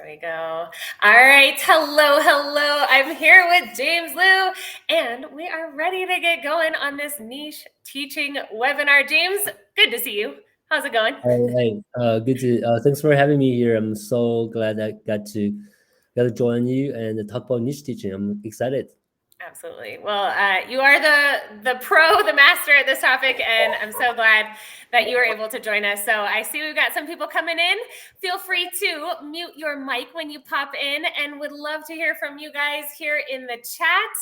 we go. All right. Hello, hello. I'm here with James Liu, and we are ready to get going on this niche teaching webinar. James, good to see you. How's it going? All right. Good to. Thanks for having me here. I'm so glad I got to join you and talk about niche teaching. I'm excited. Absolutely. Well, you are the pro, the master at this topic, and I'm so glad that you were able to join us. So I see we've got some people coming in. Feel free to mute your mic when you pop in, and would love to hear from you guys here in the chat.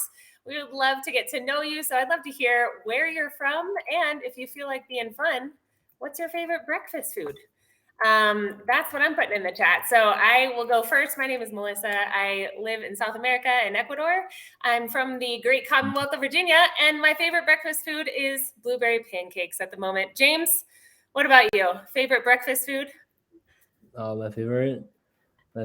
We would love to get to know you. So I'd love to hear where you're from, and if you feel like being fun, what's your favorite breakfast food? That's what I'm putting in the chat. So I will go first. My name is Melissa. I live in South America in Ecuador. I'm from the great Commonwealth of Virginia, and my favorite breakfast food is blueberry pancakes at the moment. James, what about you? Favorite breakfast food? My favorite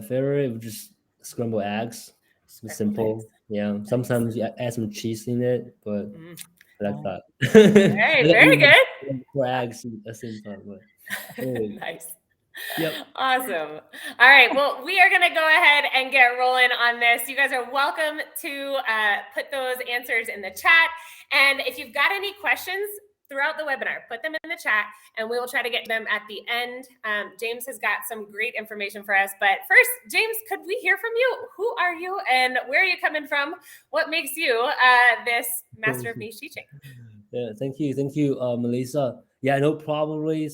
would just scrambled eggs. It's simple. Yeah. Sometimes you add some cheese in it, but I like that. Hey, I don't very eat good. four eggs at the same time. But anyway, Nice. yep. Awesome. All right. Well, we are going to go ahead and get rolling on this. You guys are welcome to put those answers in the chat. And if you've got any questions throughout the webinar, put them in the chat and we will try to get them at the end. James has got some great information for us. But first, James, could we hear from you? Who are you and where are you coming from? What makes you this master of niche teaching? Yeah, thank you, Melissa. Yeah, I know probably.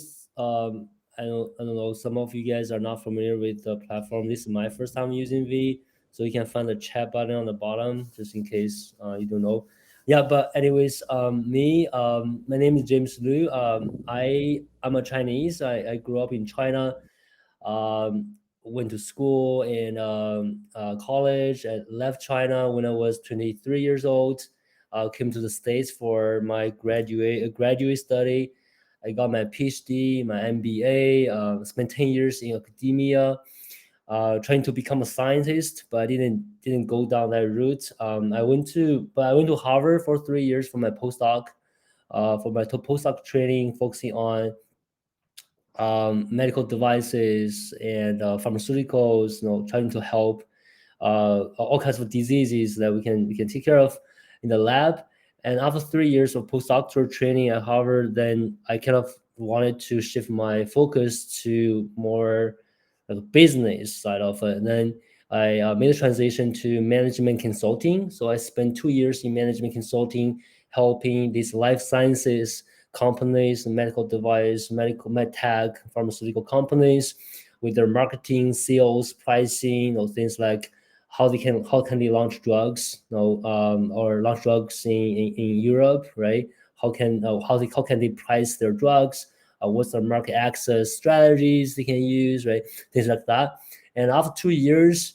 I don't know. Some of you guys are not familiar with the platform. This is my first time using V, so you can find the chat button on the bottom, just in case you don't know. Yeah, but anyways, my name is James Liu. I'm a Chinese. I grew up in China. Went to school and college. I left China when I was 23 years old. Came to the States for my graduate study. I got my PhD, my MBA. Spent 10 years in academia, trying to become a scientist, but I didn't go down that route. I went to Harvard for 3 years for my postdoc, postdoc training, focusing on medical devices and pharmaceuticals, trying to help all kinds of diseases that we can take care of in the lab. And after 3 years of postdoctoral training at Harvard, then I kind of wanted to shift my focus to more like business side of it. And then I made a transition to management consulting. So I spent 2 years in management consulting, helping these life sciences companies, medical device, med tech, pharmaceutical companies with their marketing, sales, pricing, or things like how can they launch drugs, or launch drugs in Europe, right? How can they price their drugs? What's the market access strategies they can use, right? Things like that. And after 2 years,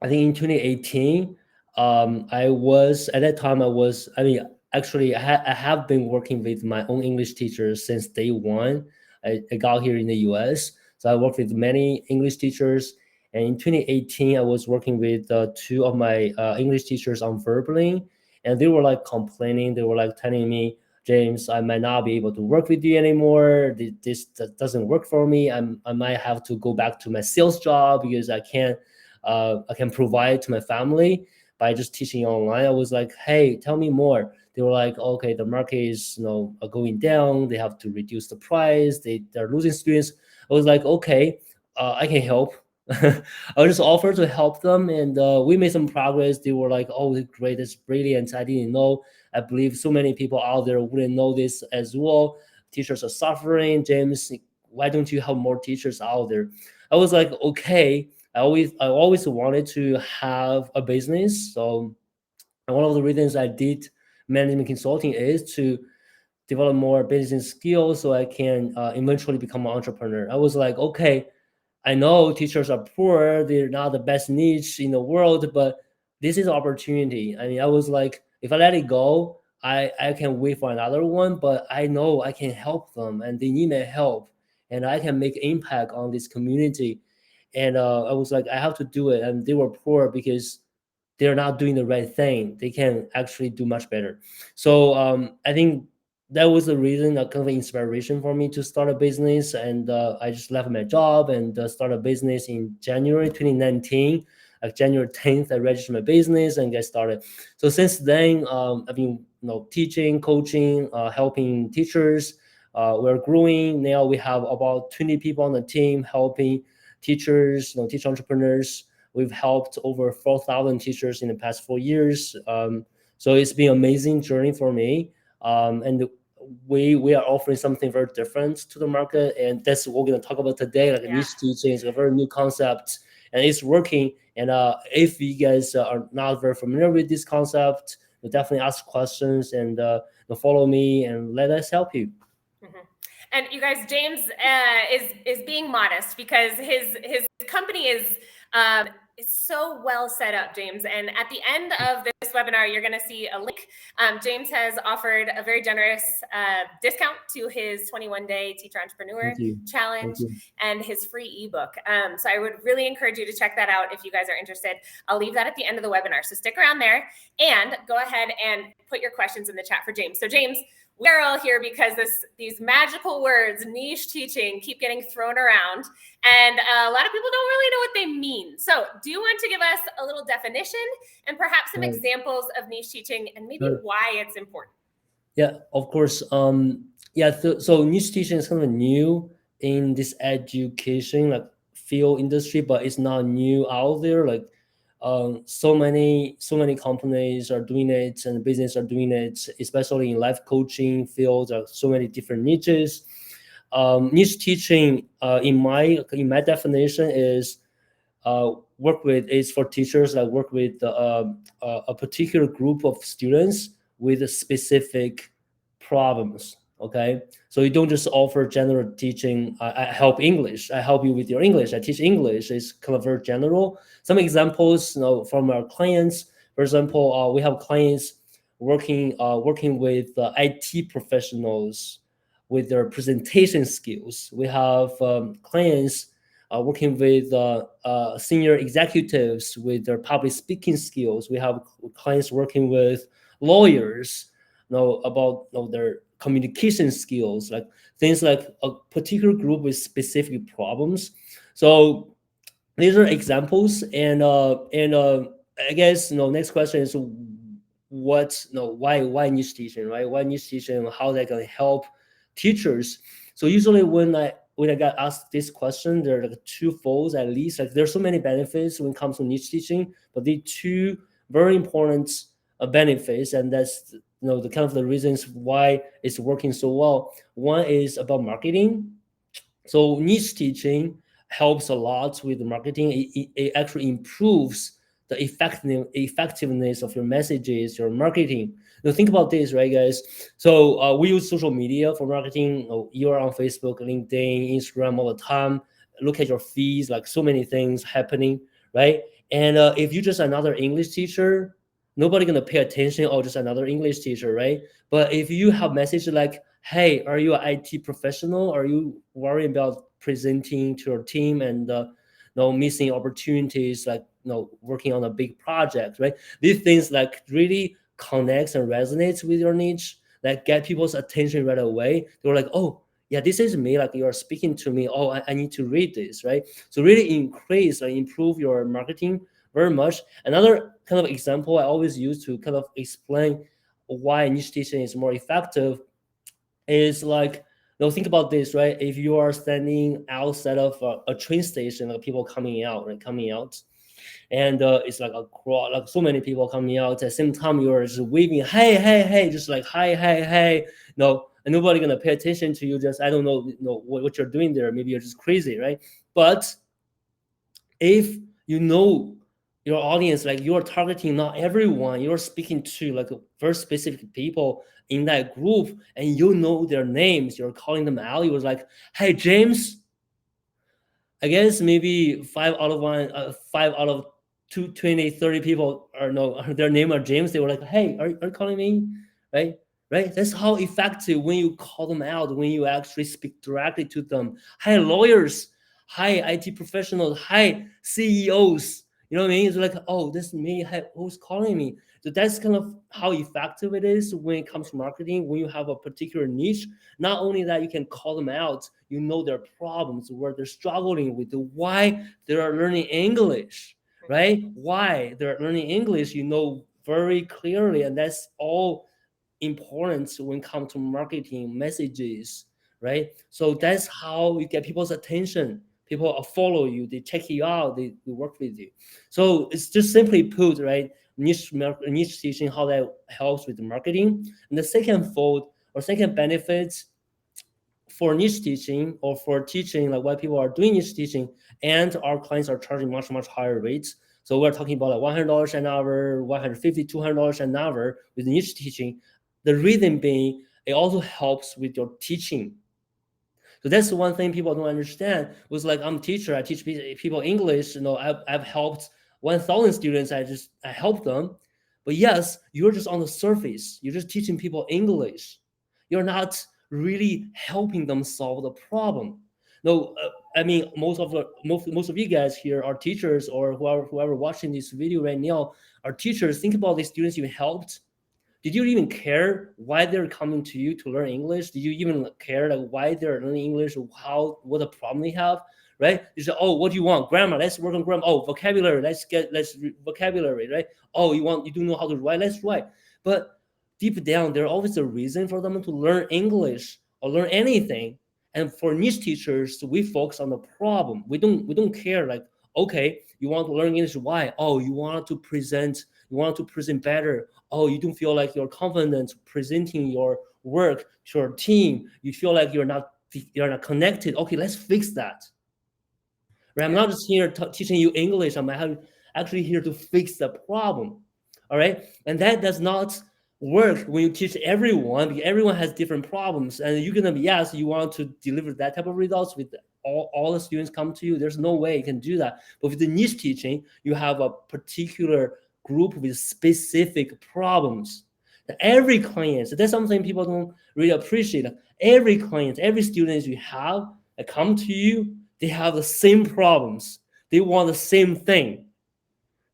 I think in 2018, I was at that time. I mean, actually, I have been working with my own English teachers since day one. I got here in the US, so I worked with many English teachers. And in 2018, I was working with two of my English teachers on verbaling, and they were like complaining. They were like telling me, James, I might not be able to work with you anymore. This doesn't work for me. I might have to go back to my sales job because I can provide to my family by just teaching online. I was like, hey, tell me more. They were like, okay, the market is going down. They have to reduce the price. They're losing students. I was like, okay, I can help. I just offered to help them, and we made some progress. They were like, oh, great, that's brilliant. I didn't know. I believe so many people out there wouldn't know this as well. Teachers are suffering. James, why don't you have more teachers out there? I was like, okay. I always wanted to have a business. So one of the reasons I did management consulting is to develop more business skills so I can eventually become an entrepreneur. I was like, okay, I know teachers are poor, they're not the best niche in the world, but this is opportunity. I mean, I was like, if I let it go, I can wait for another one, but I know I can help them and they need my help and I can make impact on this community. And I was like, I have to do it. And they were poor because they're not doing the right thing. They can actually do much better. So I think that was the reason, a kind of inspiration for me to start a business. And I just left my job and started a business in January 2019. Like January 10th, I registered my business and get started. So since then, I've been teaching, coaching, helping teachers. We're growing now. We have about 20 people on the team helping teachers, teach entrepreneurs. We've helped over 4,000 teachers in the past 4 years. So it's been an amazing journey for me. And we are offering something very different to the market, and that's what we're going to talk about today. Like Yeah. niche teaching is a very new concept, and it's working. And if you guys are not very familiar with this concept, you definitely ask questions and follow me and let us help you. Mm-hmm. And you guys, James is being modest because his company is so well set up, James. And at the end of this webinar, you're going to see a link. James has offered a very generous discount to his 21-day Teacher Entrepreneur Challenge and his free ebook. So I would really encourage you to check that out if you guys are interested. I'll leave that at the end of the webinar. So stick around there and go ahead and put your questions in the chat for James. So James, we're all here because these magical words, niche teaching, keep getting thrown around. And a lot of people don't really know what they mean. So do you want to give us a little definition and perhaps some examples of niche teaching and maybe why it's important? Yeah, of course. So niche teaching is kind of new in this education like field industry, but it's not new out there. Like so many companies are doing it and business are doing it, especially in life coaching fields. There are so many different niches. Niche teaching, in my definition, is for teachers that work with a particular group of students with specific problems. Okay, so you don't just offer general teaching. I help English. I help you with your English. I teach English. It's kind of very general. Some examples, from our clients. For example, we have clients working with IT professionals with their presentation skills. We have clients working with senior executives with their public speaking skills. We have clients working with lawyers, about their communication skills, like things like a particular group with specific problems. So these are examples, and I guess next question is why niche teaching, right? Why niche teaching? How that can help teachers? So usually when I got asked this question, there are like two folds at least. Like there's so many benefits when it comes to niche teaching, but the two very important benefits, and that's the kind of the reasons why it's working so well. One is about marketing. So niche teaching helps a lot with marketing. It actually improves the effectiveness of your messages, your marketing. Now think about this, right, guys? So we use social media for marketing. You are on Facebook, LinkedIn, Instagram all the time. Look at your feeds, like so many things happening, right? And if you're just another English teacher, nobody gonna pay attention. Oh, just another English teacher, right? But if you have message like, hey, are you an IT professional? Are you worried about presenting to your team and missing opportunities, like working on a big project, right? These things like really connects and resonates with your niche, like get people's attention right away. They're like, oh yeah, this is me. Like you're speaking to me. Oh, I need to read this, right? So really improve your marketing very much. Another kind of example I always use to kind of explain why niche teaching is more effective is like, think about this, right? If you are standing outside of a train station, like people coming out, and it's like a crowd, like so many people coming out at the same time, you're just waving, hey, hey, hey, just like hi, hey, hey, and nobody gonna pay attention to you. Just I don't know, what you're doing there. Maybe you're just crazy, right? But if your audience, like you're targeting not everyone, you're speaking to like very specific people in that group, and their names, you're calling them out. You was like, hey, James. I guess maybe 20, 30 people their name are James. They were like, hey, are you calling me? Right? That's how effective when you call them out, when you actually speak directly to them. Hi, lawyers. Hi, IT professionals. Hi, CEOs. You know what I mean? It's like, oh, this me, who's calling me? So that's kind of how effective it is when it comes to marketing. When you have a particular niche, not only that you can call them out, you know their problems, where they're struggling with, why they are learning English, right? Why they're learning English, you know very clearly, and that's all important when it comes to marketing messages, right? So that's how you get people's attention. People follow you, they check you out, they work with you. So it's just simply put, right? Niche teaching, how that helps with the marketing. And the second fold or second benefit for niche teaching, or for teaching, like why people are doing niche teaching, and our clients are charging much higher rates. So we're talking about like $100 an hour, 150, $200 an hour with niche teaching. The reason being, it also helps with your teaching. So that's the one thing people don't understand. Was like, I'm a teacher, I teach people English. I've helped 1,000 students. I help them. But yes, you're just on the surface. You're just teaching people English. You're not really helping them solve the problem. No, I mean, most of you guys here are teachers, or whoever watching this video right now are teachers. Think about the students you helped. Did you even care why they're coming to you to learn English? Did you even care like why they're learning English, or what the problem they have? Right? You say, oh, what do you want? Grammar. Let's work on grammar. Oh, vocabulary. Vocabulary. Right? Oh, you do know how to write. Let's write. But deep down, there's always a reason for them to learn English or learn anything. And for niche teachers, we focus on the problem. We don't care like, okay, you want to learn English. Why? Oh, you want to present. You want to present better. Oh, you don't feel like you're confident presenting your work to your team. You feel like you're not connected. Okay, let's fix that. Right? I'm not just here teaching you English. I'm actually here to fix the problem. All right, and that does not work when you teach everyone, because everyone has different problems, and you're gonna be, yes, you want to deliver that type of results with all the students come to you. There's no way you can do that. But with the niche teaching, you have a particular group with specific problems. Every client, so that's something people don't really appreciate. Every client, every student you have that come to you, they have the same problems. They want the same thing.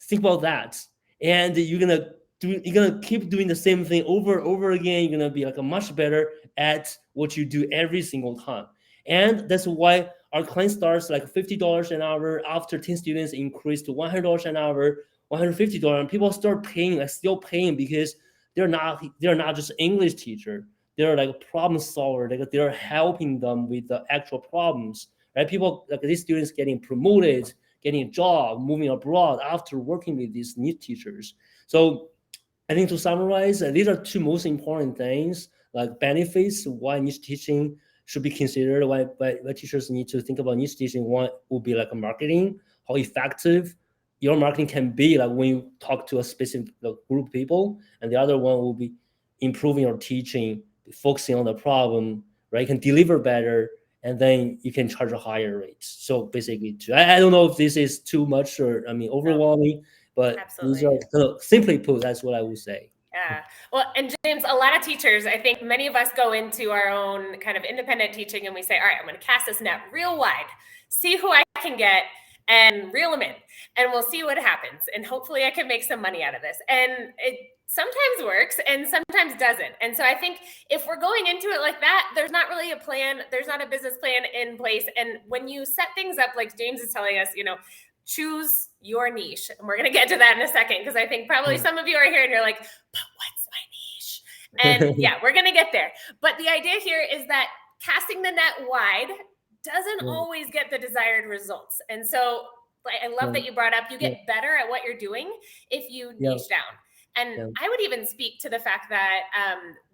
Think about that. And you're gonna keep doing the same thing over and over again. You're gonna be like a much better at what you do every single time. And that's why our client starts like $50 an hour. After 10 students, increase to $100 an hour, $150, and people start paying, like still paying, because they're not just English teacher. They're like a problem solver. Like they're helping them with the actual problems. Right? People like these students getting promoted, getting a job, moving abroad after working with these niche teachers. So I think to summarize, these are two most important things, like benefits, why niche teaching should be considered, why teachers need to think about niche teaching. One will be like a marketing, how effective your marketing can be, like when you talk to a specific group of people, and the other one will be improving your teaching, focusing on the problem, right? You can deliver better, and then you can charge a higher rate. So basically, I don't know if this is too much, or I mean overwhelming, but these Absolutely. are simply put, that's what I would say. Yeah. Well, and James, a lot of teachers, I think many of us go into our own kind of independent teaching and we say, all right, I'm going to cast this net real wide, see who I can get and reel them in, and we'll see what happens. And hopefully I can make some money out of this. And it sometimes works and sometimes doesn't. And so I think if we're going into it like that, there's not really a plan. There's not a business plan in place. And when you set things up, like James is telling us, choose your niche. And we're going to get to that in a second, because I think probably some of you are here and you're like, but what's my niche? And yeah, we're going to get there. But the idea here is that casting the net wide doesn't always get the desired results. And so I love that you brought up, you get better at what you're doing if you niche down. And I would even speak to the fact that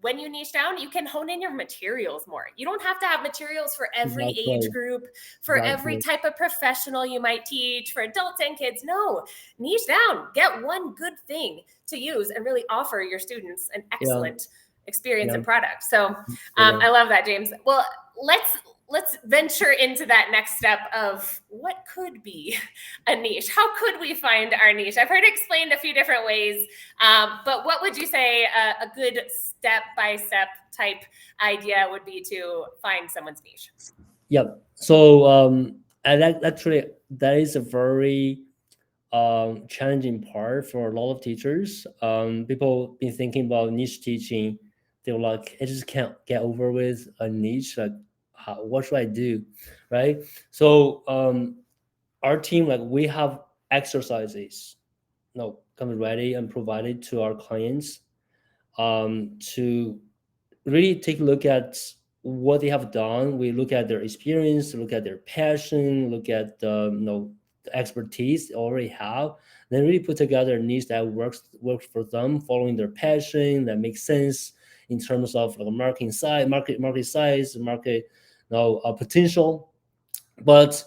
when you niche down, you can hone in your materials more. You don't have to have materials for every age group, for every type of professional you might teach, for adults and kids. No, niche down, get one good thing to use and really offer your students an excellent experience and product. So I love that, James. Well, let's venture into that next step of what could be a niche. How could we find our niche? I've heard it explained a few different ways, but what would you say a good step-by-step type idea would be to find someone's niche? Yeah. So and actually, that is a very challenging part for a lot of teachers. People been thinking about niche teaching. They're like, I just can't get over with a niche. Like, what should I do, right? So our team, like, we have exercises, come ready and provided to our clients to really take a look at what they have done. We look at their experience, look at their passion, look at the expertise they already have, then really put together a niche that works for them, following their passion that makes sense in terms of like marketing size, market size, market potential. But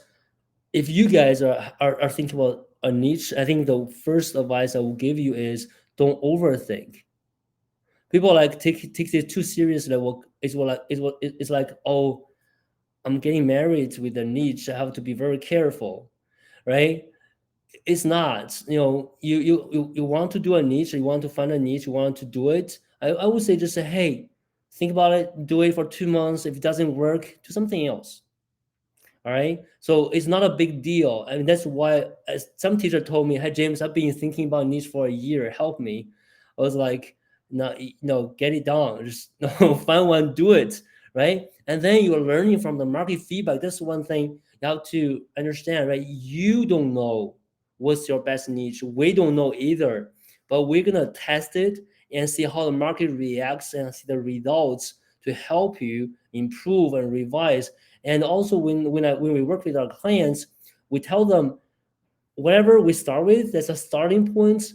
if you guys are thinking about a niche, I think the first advice I will give you is don't overthink. People like take it too seriously. Well, it's like, oh, I'm getting married with a niche. I have to be very careful, right? It's not. You want to do a niche. You want to find a niche. You want to do it. I would say just say, hey, think about it. Do it for 2 months. If it doesn't work, do something else. All right. So it's not a big deal. I mean, that's why some teacher told me, hey, James, I've been thinking about niche for a year. Help me. I was like, no, get it done. Just find one, do it. Right. And then you're learning from the market feedback. That's one thing you have to understand, right? You don't know what's your best niche. We don't know either. But we're going to test it and see how the market reacts and see the results to help you improve and revise. And also, when we work with our clients, we tell them whatever we start with, that's a starting point,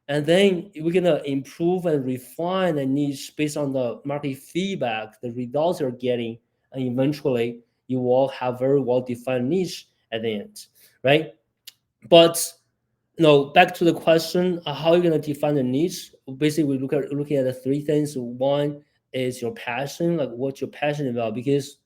and then we're gonna improve and refine a niche based on the market feedback, the results you're getting, and eventually you will have very well defined niche at the end, right? But back to the question, how are you going to define the niche? Basically, we looking at the three things. One is your passion, like what you're passionate about, because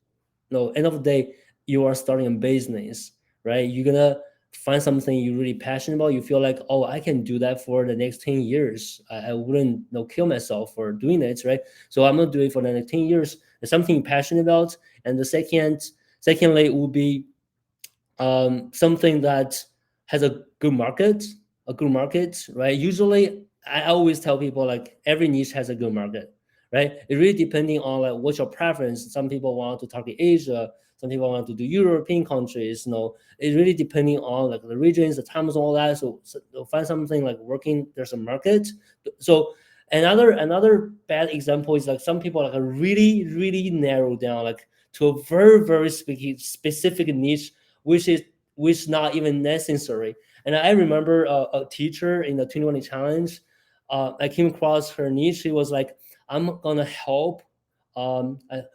end of the day, you are starting a business, right? You're gonna find something you're really passionate about. You feel like, oh, I can do that for the next 10 years. I wouldn't kill myself for doing it, right? So I'm gonna do it for the next 10 years. It's something you're passionate about. And the secondly will be something that has a good market, right? Usually, I always tell people like every niche has a good market, right? It really depending on like what's your preference. Some people want to target Asia, some people want to do European countries. It really depending on like the regions, the time zone, all that. So find something like working. There's a market. So another bad example is like some people like really narrow down like to a very specific niche, which is not even necessary. And I remember a teacher in the 2020 challenge. I came across her niche. She was like, I'm gonna help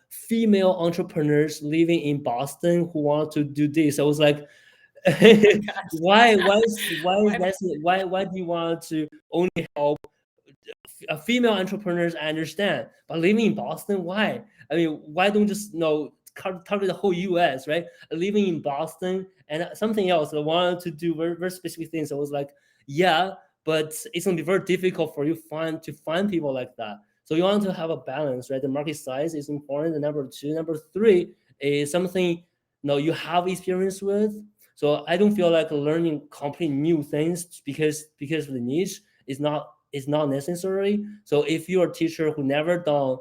female entrepreneurs living in Boston who want to do this. I was like, Oh my gosh. why is Why- that? Why do you want to only help female entrepreneurs? I understand, but living in Boston, why? I mean, why don't just target the whole U.S., right? Living in Boston and something else. I wanted to do very specific things. I was like, yeah, but it's gonna be very difficult for you to find people like that. So you want to have a balance, right? The market size is important. The number two, number three is something you have experience with. So I don't feel like learning completely new things because of the niche is not necessary. So if you're a teacher who never done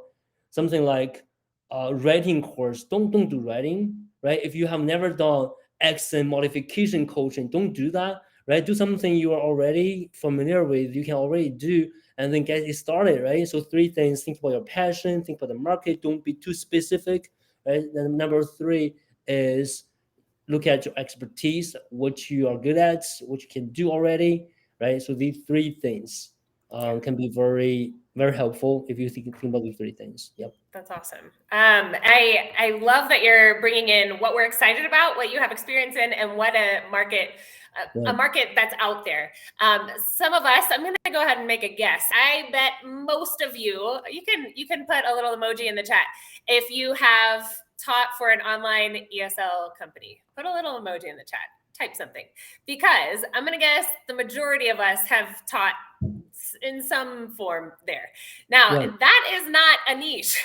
something like writing course, don't do writing, right? If you have never done accent modification coaching, don't do that, right? Do something you are already familiar with, you can already do, and then get it started, right? So three things: think about your passion, think about the market, don't be too specific, right? Then number three is look at your expertise, what you are good at, what you can do already, right? So these three things can be very helpful if you think about these three things. Yep. That's awesome. I love that you're bringing in what we're excited about, what you have experience in, and what a market that's out there. Some of us, I'm going to go ahead and make a guess. I bet most of you can put a little emoji in the chat if you have taught for an online ESL company. Put a little emoji in the chat. Type something, because I'm going to guess the majority of us have taught in some form there. Now, Yeah. that is not a niche.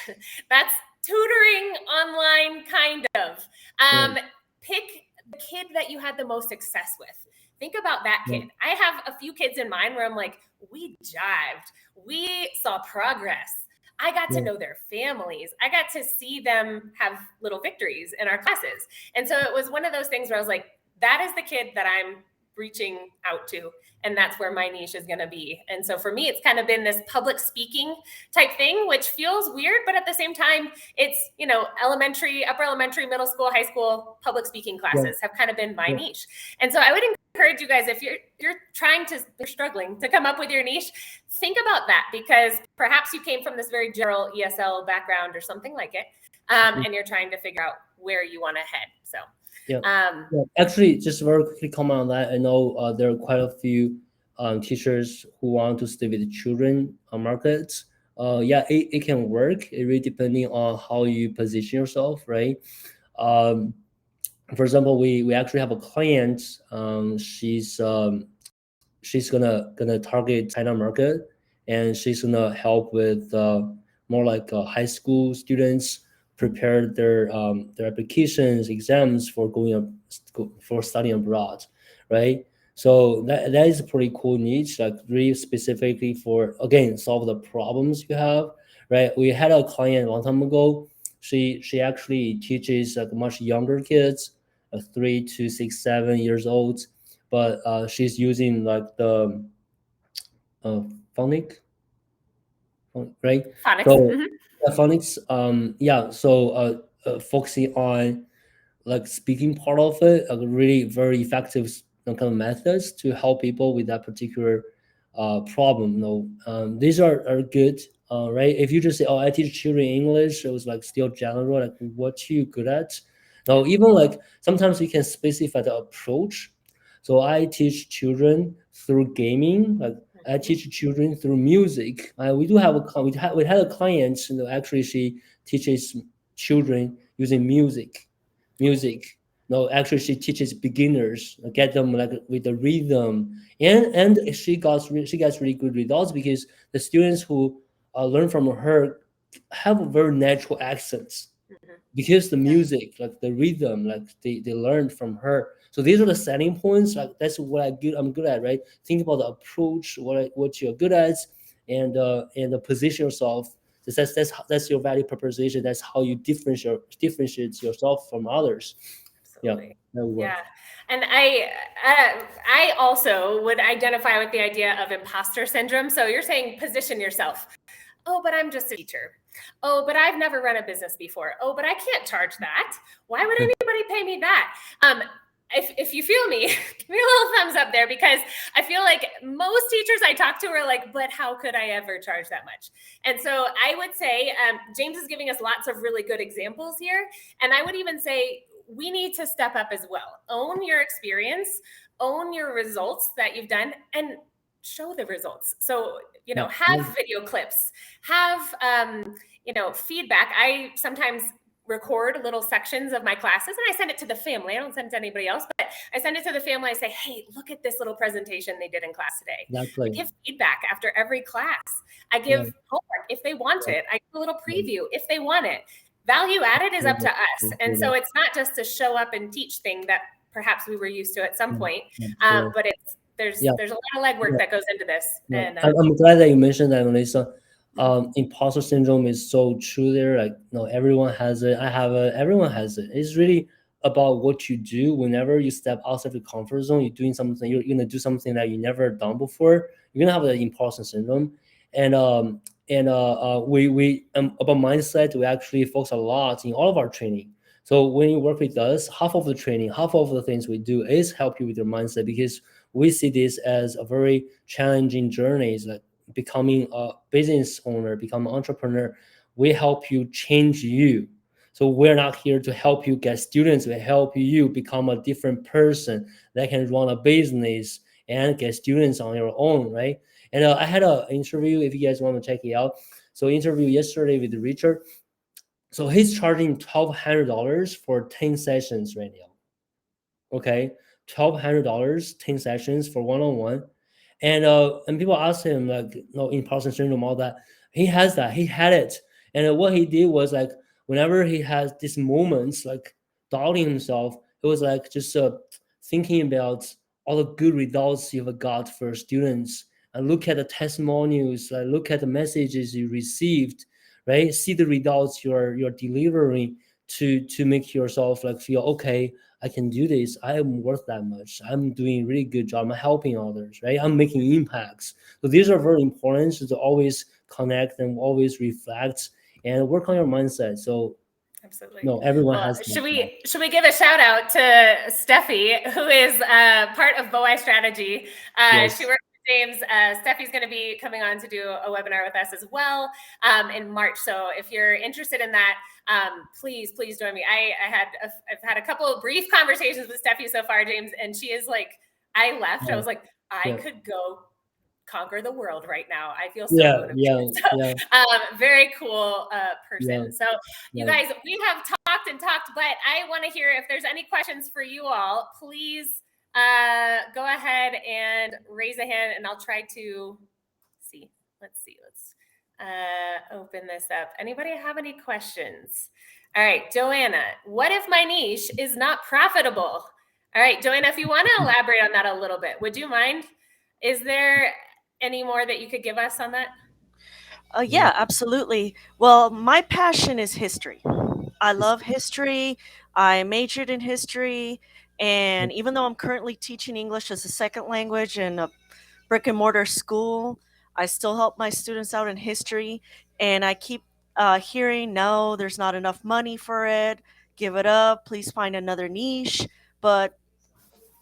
That's tutoring online, kind of. Yeah. Pick the kid that you had the most success with. Think about that Yeah. kid. I have a few kids in mind where I'm like, we jived, we saw progress. I got to Yeah. know their families. I got to see them have little victories in our classes. And so it was one of those things where I was like, that is the kid that I'm reaching out to. And that's where my niche is going to be. And so for me, it's kind of been this public speaking type thing, which feels weird, but at the same time, it's, you know, elementary, upper elementary, middle school, high school public speaking classes have kind of been my niche. And so I would encourage you guys, if you're trying to, you're struggling to come up with your niche, think about that, because perhaps you came from this very general ESL background or something like it, and you're trying to figure out where you want to head. So Actually, just very quickly comment on that. I know there are quite a few teachers who want to stay with the children markets. It can work. It really depending on how you position yourself, right? Um, for example, we actually have a client. She's gonna target China market, and she's gonna help with more like high school students prepare their applications, exams for going up for studying abroad, right? So that is a pretty cool niche, like really specifically for, again, solve the problems you have, right? We had a client a long time ago. She actually teaches like much younger kids, 3 to 6, 7 years old, but she's using like the uh, phonic, right? phonics. So phonics, focusing on like speaking part of it, like really very effective kind of methods to help people with that particular problem. These are good, right? If you just say, "Oh, I teach children English," it was like still general, like what you good at. Now, even like sometimes you can specify the approach. So I teach children through gaming, like I teach children through music. We do have we had a client, actually she teaches children using music. No, actually she teaches beginners, get them like with the rhythm, and she gets really good results because the students who learn from her have very natural accents because the music, like the rhythm, like they learned from her. So these are the setting points. Like that's what I'm good at, right? Think about the approach, what you're good at, and position yourself. That's your value proposition. That's how you differentiate yourself from others. Absolutely. That would work. Yeah. And I also would identify with the idea of imposter syndrome. So you're saying position yourself. Oh, but I'm just a teacher. Oh, but I've never run a business before. Oh, but I can't charge that. Why would anybody pay me that? If you feel me, give me a little thumbs up there, because I feel like most teachers I talk to are like, but how could I ever charge that much? And so I would say James is giving us lots of really good examples here. And I would even say we need to step up as well. Own your experience, own your results that you've done, and show the results. So, you know, have video clips, have, feedback. I sometimes record little sections of my classes and I send it to the family. I don't send it to anybody else, but I send it to the family. I say, hey, look at this little presentation they did in class today. Exactly. I give feedback after every class. I give homework if they want it. I give a little preview if they want it. Value added is up to us. And so it's not just a show up and teach thing that perhaps we were used to at some point, but there's a lot of legwork that goes into this. And I'm glad that you mentioned that, Melissa. Imposter syndrome is so true there. Like, no, everyone has it. I have it. Everyone has it. It's really about what you do whenever you step outside the comfort zone. You're doing something. You're gonna do something that you never done before. You're gonna have the imposter syndrome. We about mindset. We actually focus a lot in all of our training. So when you work with us, half of the training, half of the things we do is help you with your mindset, because we see this as a very challenging journey. It's like becoming a business owner, become an entrepreneur. We help you change you. So we're not here to help you get students. We help you become a different person that can run a business and get students on your own, right? And I had an interview, if you guys want to check it out. So interview yesterday with Richard. So he's charging $1,200 for 10 sessions right now. Okay, $1,200, 10 sessions for one-on-one. And people ask him like, no, imposter syndrome, all that. He has that. He had it. And what he did was like, whenever he has these moments like doubting himself, it was like just thinking about all the good results you've got for students, and look at the testimonials, look at the messages you received, right? See the results you're delivering to make yourself like feel okay. I can do this. I am worth that much. I'm doing a really good job. I'm helping others, right? I'm making impacts. So these are very important. So to always connect and always reflect and work on your mindset. So Absolutely. no, everyone Well, has that. should we give a shout out to Steffi, who is part of BOI Strategy? She Yes. works with James. Steffi's going to be coming on to do a webinar with us as well in March. So if you're interested in that, please join me. I've had a couple of brief conversations with Steffi so far, James, and she is like, I left. I Yeah. was like, I Yeah. could go conquer the world right now. I feel so Yeah. motivated. Yeah. So, Yeah. very cool Yeah. person. So, you Yeah. guys, we have talked and talked, but I want to hear if there's any questions for you all. Please go ahead and raise a hand, and I'll try to see. Let's see. Let's open this up. Anybody have any questions? All right, Joanna, what if my niche is not profitable? All right, Joanna, if you want to elaborate on that a little bit, would you mind? Is there any more that you could give us on that? Yeah. Yeah, absolutely. Well, my passion is history. I love history. I majored in history. And even though I'm currently teaching English as a second language in a brick and mortar school, I still help my students out in history. And I keep hearing, no, there's not enough money for it. Give it up. Please find another niche. But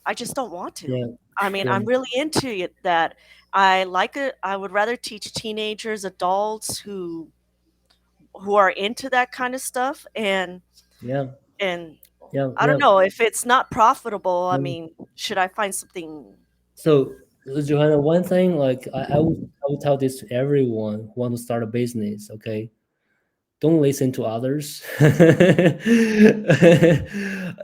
I just don't want to. Yeah. I mean, Yeah. I'm really into it that I like it. I would rather teach teenagers, adults who are into that kind of stuff Yeah. and Yeah. I don't Yeah. know if it's not profitable. I Yeah. mean, should I find something? So, Johanna, one thing like I would tell this to everyone who want to start a business. Okay, don't listen to others.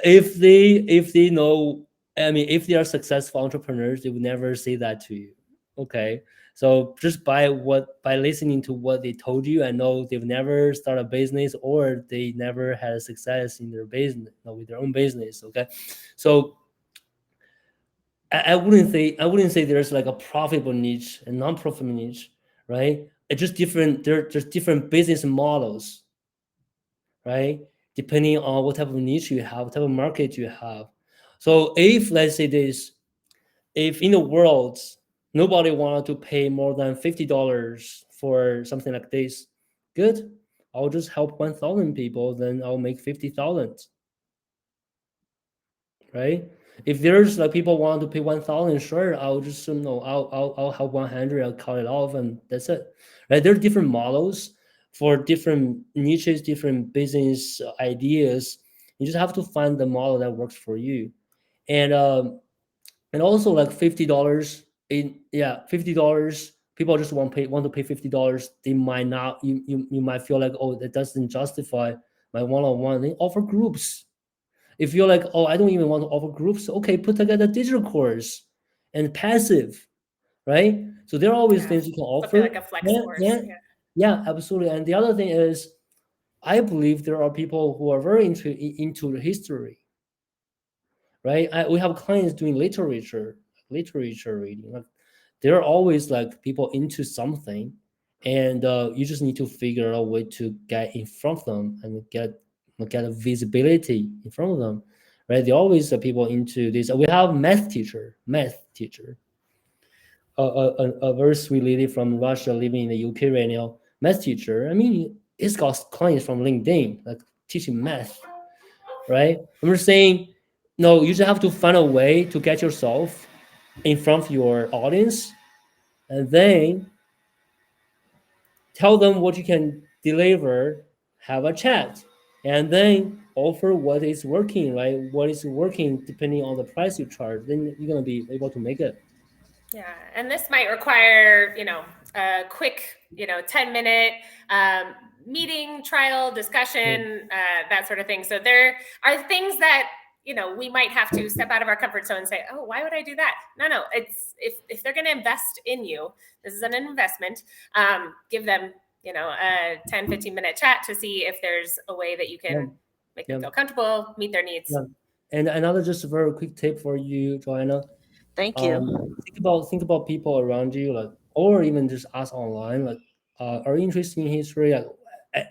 If they know, I mean, if they are successful entrepreneurs, they would never say that to you. Okay, so just by listening to what they told you, I know they've never started a business or they never had a success in their business, with their own business. Okay, so I wouldn't say there's like a profitable niche and non-profitable niche, right? It's just different. There's different business models, right? Depending on what type of niche you have, what type of market you have. So if let's say this, if in the world nobody wanted to pay more than $50 for something like this, good. I'll just help 1,000 people, then I'll make 50,000, right? If there's like people want to pay 1,000, sure, I'll just I'll have 100, I'll cut it off, and that's it, right? There are different models for different niches, different business ideas. You just have to find the model that works for you, and also like $50 in yeah $50. People just want to pay $50. They might not. You might feel like, oh, that doesn't justify my one-on-one. They offer groups. If you're like, oh, I don't even want to offer groups, okay, put together a digital course and passive, right? So there are always Yeah, things you can something offer. like a flex Yeah, course. yeah, Yeah. yeah, absolutely. And the other thing is, I believe there are people who are very into history, right? We have clients doing literature reading. Like, there are always like people into something, and you just need to figure out a way to get in front of them and get a visibility in front of them, right? There always are people into this. We have math teacher, a very sweet lady from Russia living in the UK right now. Math teacher. I mean, he's got clients from LinkedIn, like teaching math, right? I'm just saying, no, you just have to find a way to get yourself in front of your audience, and then tell them what you can deliver, have a chat, and then offer what is working, right? What is working depending on the price you charge, then you're going to be able to make it. Yeah, and this might require, a quick, 10-minute meeting, trial, discussion, that sort of thing. So there are things that, we might have to step out of our comfort zone and say, oh, why would I do that? No, it's if they're going to invest in you, this is an investment. Give them, a 10, 15-minute chat to see if there's a way that you Yeah, can make them yeah, feel comfortable, meet their needs. yeah. And another just very quick tip for you, Joanna. Thank you. Think about people around you, like, or even just ask online, like, are you interested in history? Like,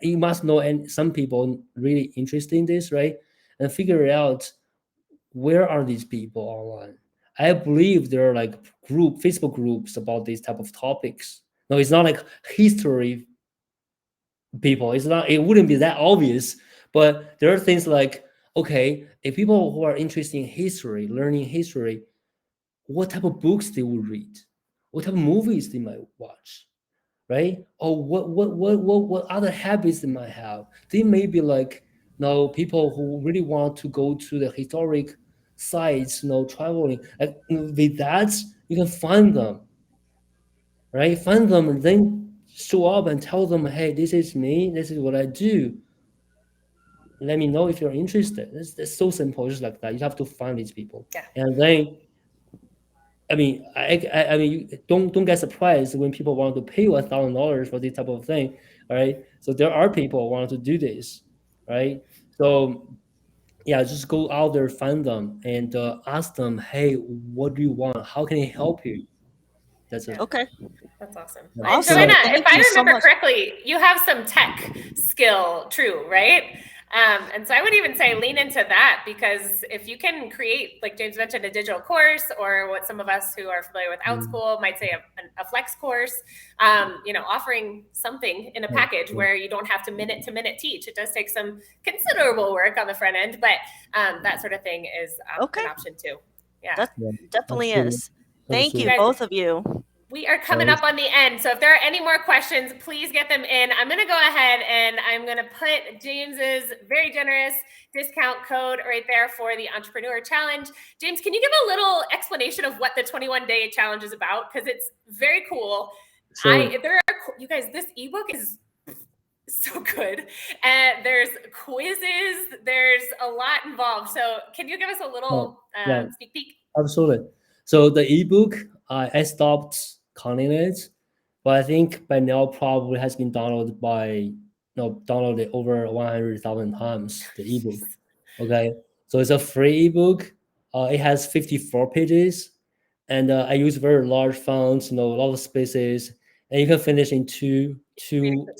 you must know, and some people really interested in this, right? And figure out where are these people online. I believe there are like Facebook groups about these type of topics. No, it's not like history people. It's not. It wouldn't be that obvious, but there are things like, okay, if people who are interested in history, learning history, what type of books they will read, what type of movies they might watch, right? Or what other habits they might have. They may be like, people who really want to go to the historic sites, traveling. Like, with that, you can find them, right? Find them and then show up and tell them, hey, this is me, this is what I do. Let me know if you're interested. It's so simple, just like that. You have to find these people. Yeah. And then I mean, you don't get surprised when people want to pay you $1,000 for this type of thing, right? So there are people who want to do this, right? So yeah, just go out there, find them, and ask them, hey, what do you want? How can I help you? That's it. Okay. That's awesome. Yeah. And Awesome. Joanna, Thank if I you so remember much. correctly, you have some tech skill, true, right? And so I would even say lean into that, because if you can create, like James mentioned, a digital course, or what some of us who are familiar with OutSchool might say a flex course, offering something in a package where you don't have to minute teach. It does take some considerable work on the front end, but that sort of thing is an option too. Yeah. That definitely Absolutely. is. Thank you, Absolutely. both of you. We are coming up on the end. So if there are any more questions, please get them in. I'm going to go ahead and I'm going to put James's very generous discount code right there for the Entrepreneur Challenge. James, can you give a little explanation of what the 21-day challenge is about? Because it's very cool. So, You guys, this ebook is so good. And there's quizzes. There's a lot involved. So can you give us a little sneak peek? Absolutely. So the ebook, I stopped counting it, but I think by now probably has been downloaded over 100,000 times, the ebook. Okay, so it's a free ebook. It has 54 pages, and I use very large fonts, a lot of spaces, and you can finish in two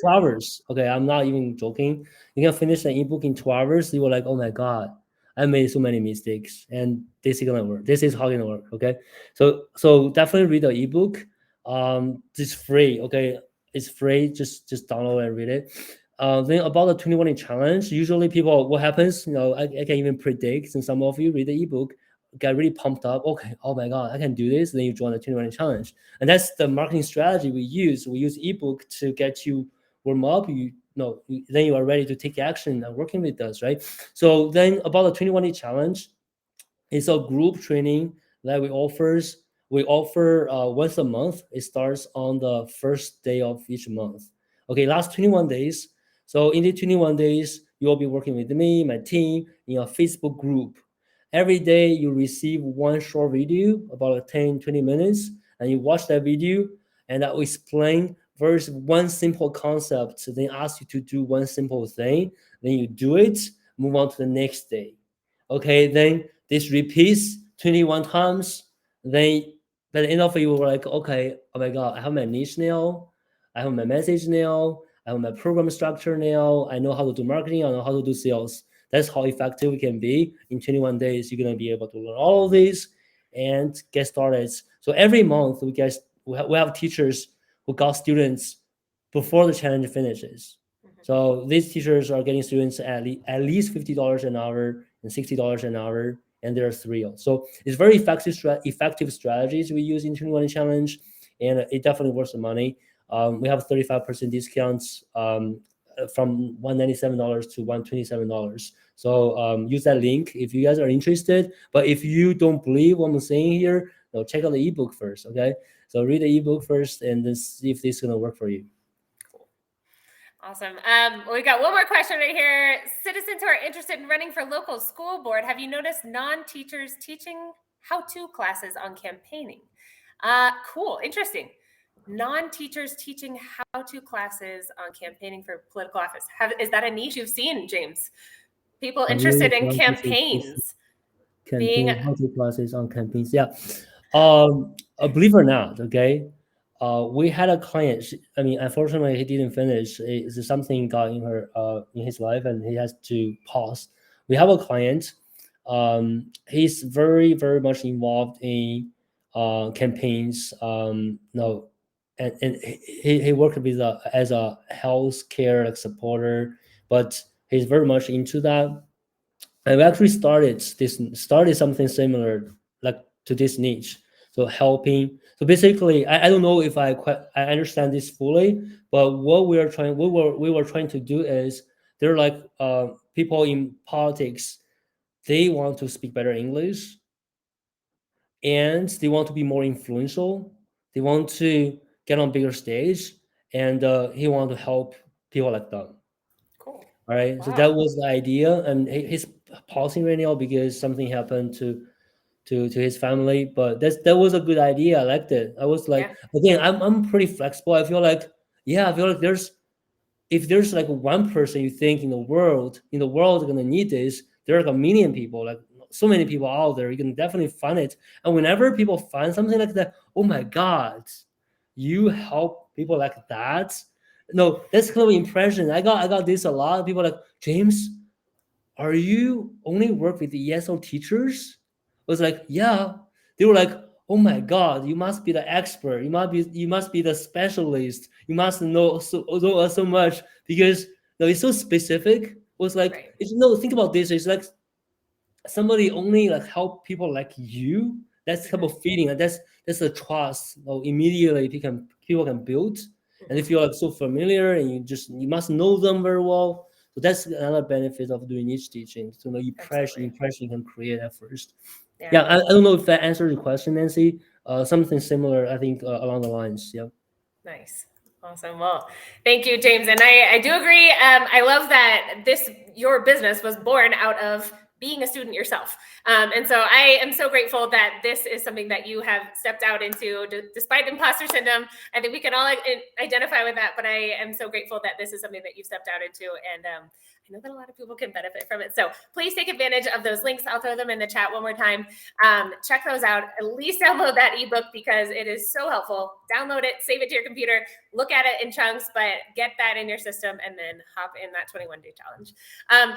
hours. Okay, I'm not even joking. You can finish the ebook in 2 hours. You were like, oh my god, I made so many mistakes, and this is gonna work. This is how it's gonna work. Okay, so definitely read the ebook. It's free. Okay, it's free. Just download and read it. Then about the 21 day challenge, usually people, what happens? I can even predict. And some of you read the ebook, get really pumped up. Okay, oh my god, I can do this. Then you join the 21 day challenge, and that's the marketing strategy we use. We use ebook to get you warm up. Then you are ready to take action and working with us, right? So then about the 21 day challenge, it's a group training that we offer once a month. It starts on the first day of each month. Okay, last 21 days. So in the 21 days, you'll be working with me, my team, in a Facebook group. Every day you receive one short video about 10, 20 minutes, and you watch that video, and I will explain first one simple concept, then ask you to do one simple thing, then you do it, move on to the next day. Okay, then this repeats 21 times. Then by the end of it, you were like, okay, oh my god, I have my niche now, I have my message now, I have my program structure now, I know how to do marketing, I know how to do sales. That's how effective it can be. In 21 days, you're gonna be able to learn all of this and get started. So every month we have teachers who got students before the challenge finishes. So these teachers are getting students at least $50 an hour and $60 an hour, and they're thrilled. So it's very effective strategies we use in 21 challenge, and it definitely worth the money. We have 35% discounts from $197 to $127. So use that link if you guys are interested. But if you don't believe what I'm saying here, check out the ebook first. Okay, so read the ebook first and then see if this is gonna work for you. Awesome. We got one more question right here. Citizens who are interested in running for local school board, have you noticed non-teachers teaching how-to classes on campaigning? Cool. Interesting. Non-teachers teaching how-to classes on campaigning for political office. Is that a niche you've seen, James? People interested in campaigns. Campaign how-to classes on campaigns. Yeah. Believe it or not, okay, we had a client. I mean, unfortunately, he didn't finish. It's something got in in his life, and he has to pause. We have a client. He's very much involved in campaigns. No, and he worked with as a healthcare like supporter, but he's very much into that. And we actually started something similar like to this niche. So helping. So basically, I don't know if I understand this fully, but what we were trying to do is they're like people in politics. They want to speak better English, and they want to be more influential. They want to get on bigger stage, and he want to help people like that. Cool. All right. So Wow. that was the idea, and he's pausing right now because something happened to his family. But that was a good idea. I liked it. I was like, again, I'm pretty flexible. I feel like, yeah, I feel like if there's like one person you think in the world gonna need this, there are like a million people, like so many people out there. You can definitely find it. And whenever people find something like that, oh my God, you help people like that. No, that's kind of impression. I got this a lot. People like, James, are you only work with the ESL teachers? I was like, yeah. They were like, oh my God, you must be the expert. You must be the specialist. You must know so much because no, it's so specific. It was like, Right. think about this. It's like somebody only like help people like you. That's type of feeling, and that's the trust. Immediately people can build, and if you're like so familiar and you must know them very well. So that's another benefit of doing niche teaching. So impression you can create at first. Yeah, I don't know if that answers your question, Nancy. Something similar, I think, along the lines. Yeah. Nice. Awesome. Well, thank you, James. And I do agree. I love that your business was born out of being a student yourself. And so I am so grateful that this is something that you have stepped out into despite imposter syndrome. I think we can all identify with that, but I am so grateful that this is something that you've stepped out into. And I know that a lot of people can benefit from it. So please take advantage of those links. I'll throw them in the chat one more time. Check those out. At least download that ebook because it is so helpful. Download it, save it to your computer, look at it in chunks, but get that in your system and then hop in that 21-day challenge.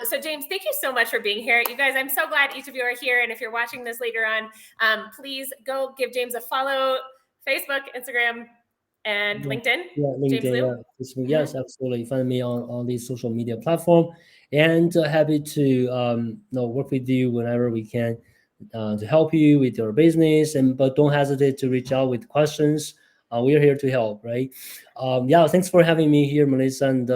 So James, thank you so much for being here. You guys, I'm so glad each of you are here. And if you're watching this later on, please go give James a follow, Facebook, Instagram, and LinkedIn. Yeah, LinkedIn. James Liu? Yes, absolutely. Find me on these social media platform, and happy to work with you whenever we can to help you with your business. But don't hesitate to reach out with questions. We are here to help, right? Thanks for having me here, Melissa. And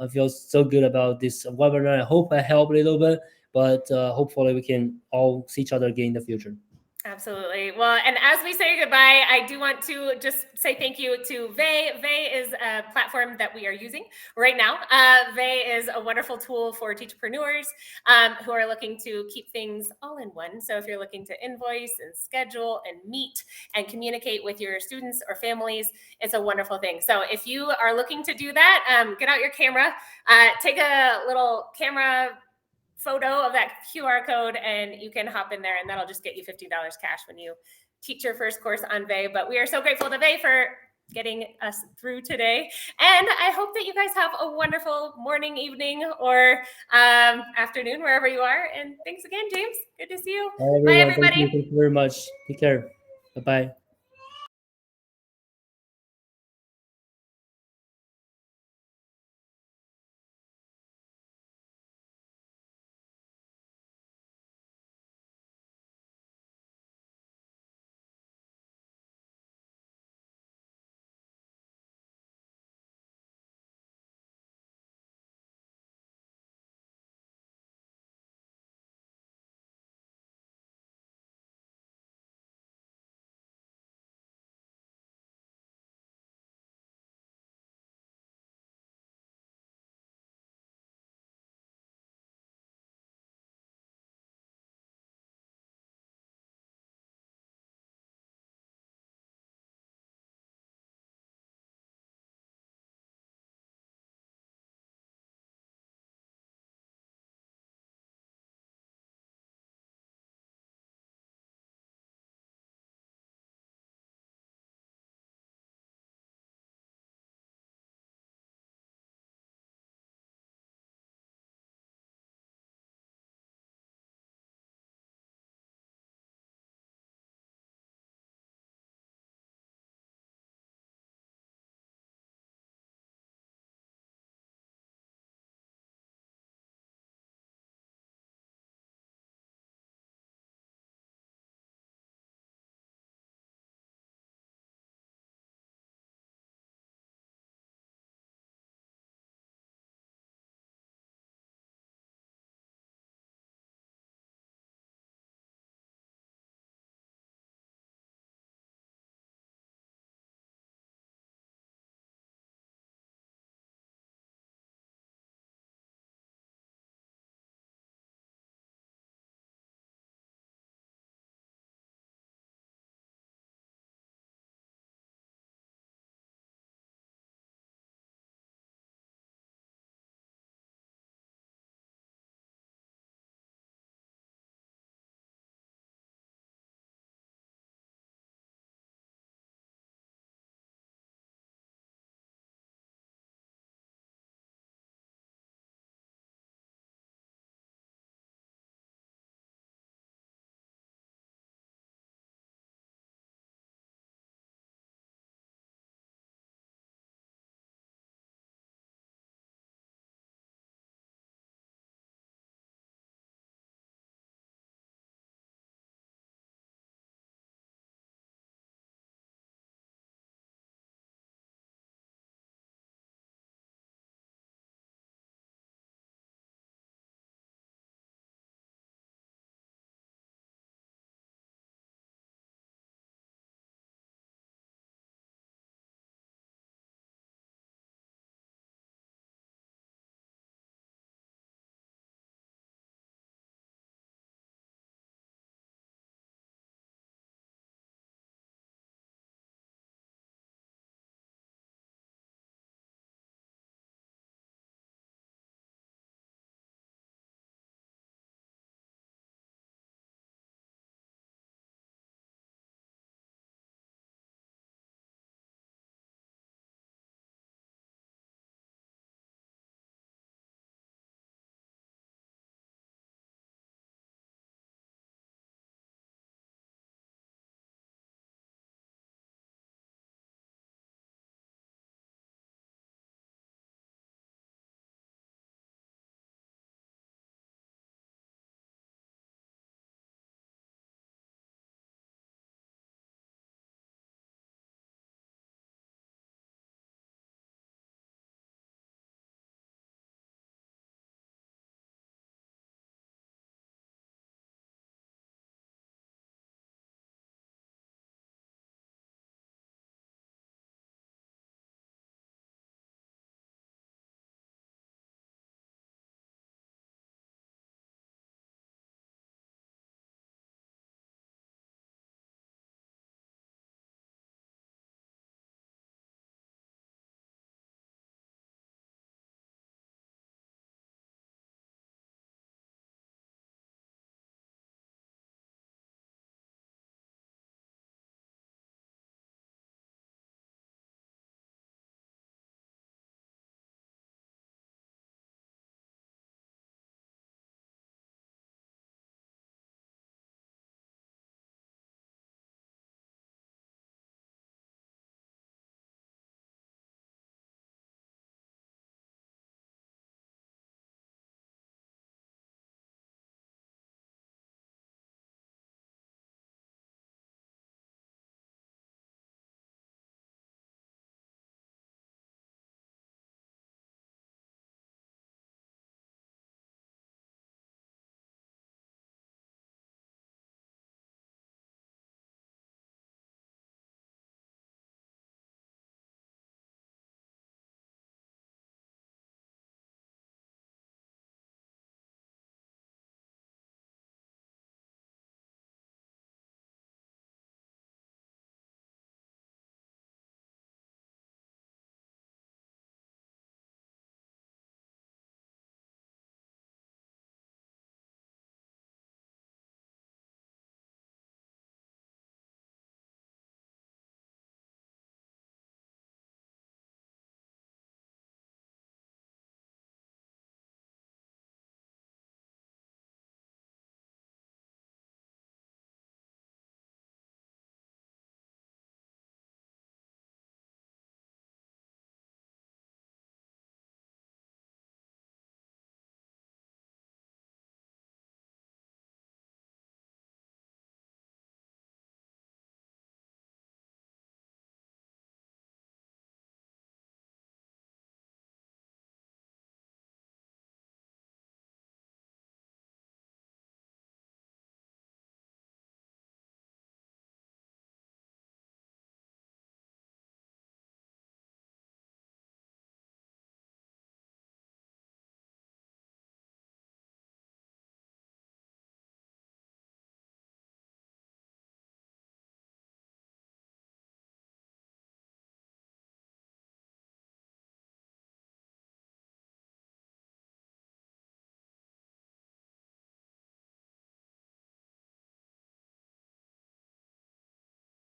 I feel so good about this webinar. I hope I helped a little bit, but hopefully we can all see each other again in the future. Absolutely. Well, and as we say goodbye, I do want to just say thank you to Vay. Vay is a platform that we are using right now. Vay is a wonderful tool for teachpreneurs who are looking to keep things all in one. So if you're looking to invoice and schedule and meet and communicate with your students or families, it's a wonderful thing. So if you are looking to do that, get out your camera, take a little camera photo of that QR code and you can hop in there and that'll just get you $15 cash when you teach your first course on Vay. But we are so grateful to Vay for getting us through today. And I hope that you guys have a wonderful morning, evening, or afternoon, wherever you are. And thanks again, James. Good to see you. Bye, everyone. Bye, everybody. Thank you very much. Take care. Bye-bye.